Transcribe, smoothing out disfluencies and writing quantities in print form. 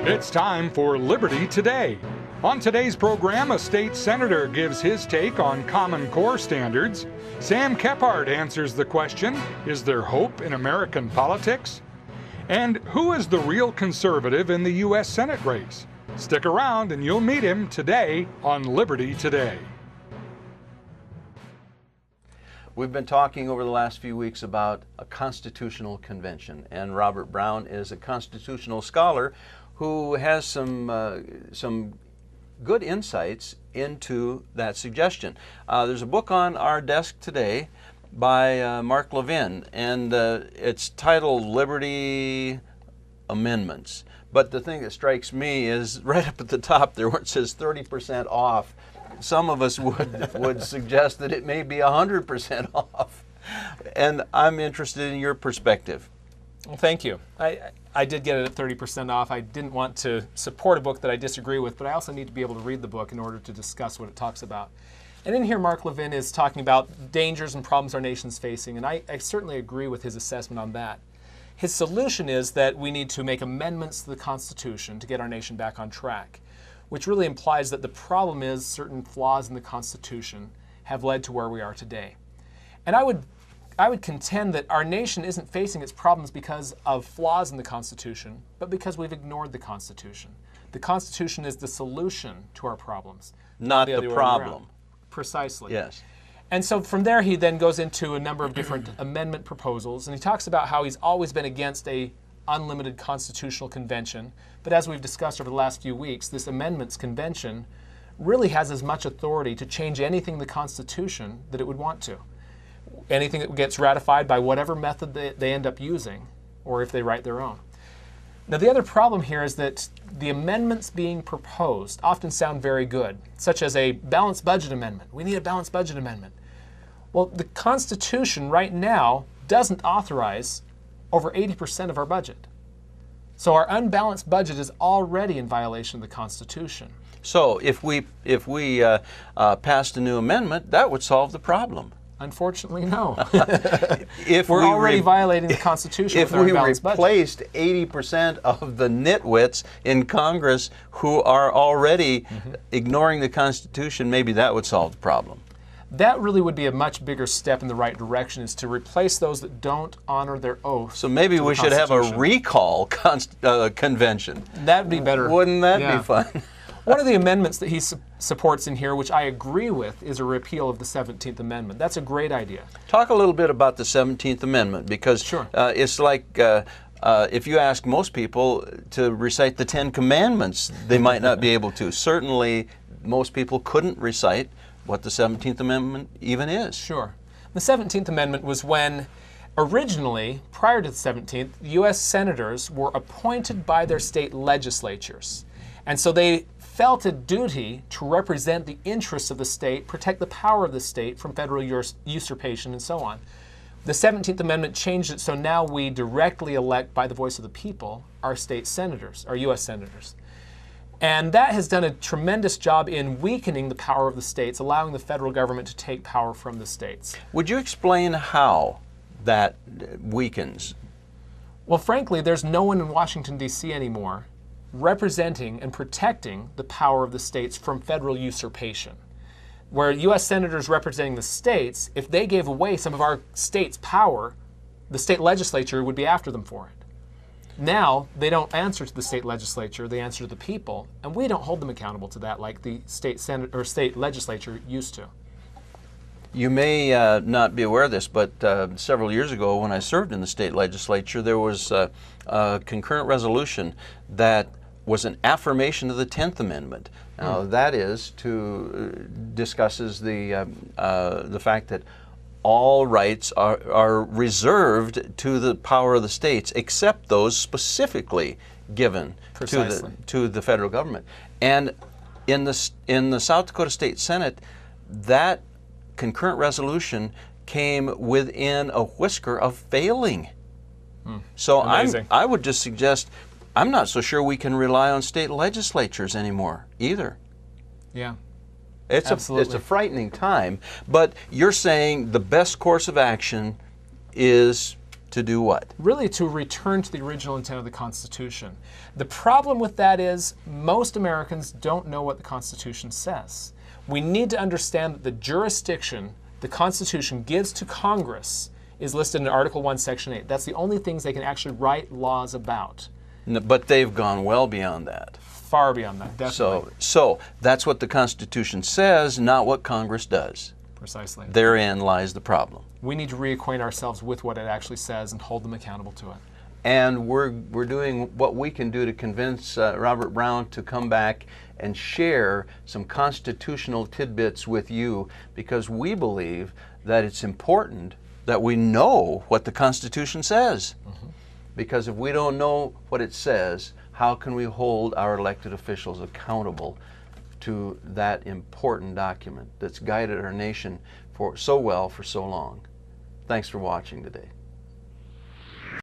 It's time for Liberty Today. On today's program, a state senator gives his take on Common Core standards. Sam Kephart answers the question, is there hope in American politics? And who is the real conservative in the U.S. Senate race? Stick around and you'll meet him today on Liberty Today. We've been talking over the last few weeks about a constitutional convention, and Robert Brown is a constitutional scholar who has some good insights into that suggestion. There's a book on our desk today by Mark Levin, and it's titled Liberty Amendments. But the thing that strikes me is right up at the top there where it says 30% off. Some of us would suggest that it may be 100% off. And I'm interested in your perspective. Well, thank you. I did get it at 30% off. I didn't want to support a book that I disagree with, but I also need to be able to read the book in order to discuss what it talks about. And in here, Mark Levin is talking about dangers and problems our nation's facing, and I certainly agree with his assessment on that. His solution is that we need to make amendments to the Constitution to get our nation back on track, which really implies that the problem is certain flaws in the Constitution have led to where we are today. And I would contend that our nation isn't facing its problems because of flaws in the Constitution, but because we've ignored the Constitution. The Constitution is the solution to our problems, not the problem. Precisely. Yes. And so from there, he then goes into a number of different amendment proposals, and he talks about how he's always been against a unlimited constitutional convention. But as we've discussed over the last few weeks, this amendments convention really has as much authority to change anything in the Constitution that it would want to. Anything that gets ratified by whatever method they end up using, or if they write their own. Now, the other problem here is that the amendments being proposed often sound very good, such as a balanced budget amendment. We need a balanced budget amendment. Well, the Constitution right now doesn't authorize over 80% of our budget. So our unbalanced budget is already in violation of the Constitution. So if we passed a new amendment, that would solve the problem. Unfortunately, no. We're already violating the Constitution with our unbalanced budget. If we replaced 80% of the nitwits in Congress who are already ignoring the Constitution, maybe that would solve the problem. That really would be a much bigger step in the right direction, is to replace those that don't honor their oath. So maybe we should have a recall convention. That would be better. Wouldn't that be fun? One of the amendments that he supports in here, which I agree with, is a repeal of the 17th Amendment. That's a great idea. Talk a little bit about the 17th Amendment, because it's like if you ask most people to recite the 10 Commandments, they might not be able to. Certainly, most people couldn't recite what the 17th Amendment even is. Sure. The 17th Amendment was when, originally, prior to the 17th, U.S. senators were appointed by their state legislatures. And so they felt a duty to represent the interests of the state, protect the power of the state from federal usurpation, and so on. The 17th Amendment changed it so now we directly elect by the voice of the people our state senators, our U.S. senators. And that has done a tremendous job in weakening the power of the states, allowing the federal government to take power from the states. Would you explain how that weakens? Well, frankly, there's no one in Washington, D.C. anymore representing and protecting the power of the states from federal usurpation. Where U.S. senators representing the states, if they gave away some of our states' power, the state legislature would be after them for it. Now, they don't answer to the state legislature, they answer to the people, and we don't hold them accountable to that like the state senate or state legislature used to. You may not be aware of this, but several years ago when I served in the state legislature, there was a concurrent resolution that was an affirmation of the 10th Amendment. Now, that is discusses the fact that all rights are reserved to the power of the states, except those specifically given to the federal government. And in the South Dakota State Senate, that concurrent resolution came within a whisker of failing. So I would just suggest, I'm not so sure we can rely on state legislatures anymore either. Yeah. It's a frightening time, but you're saying the best course of action is To do what? Really to return to the original intent of the Constitution. The problem with that is most Americans don't know what the Constitution says. We need to understand that the jurisdiction the Constitution gives to Congress is listed in Article 1, Section 8. That's the only things they can actually write laws about. But they've gone well beyond that. Far beyond that, definitely. So that's what the Constitution says, not what Congress does. Precisely. Therein lies the problem. We need to reacquaint ourselves with what it actually says and hold them accountable to it. And we're doing what we can do to convince Robert Brown to come back and share some constitutional tidbits with you, because we believe that it's important that we know what the Constitution says. Mm-hmm. Because if we don't know what it says, how can we hold our elected officials accountable to that important document that's guided our nation for so long? Thanks for watching today.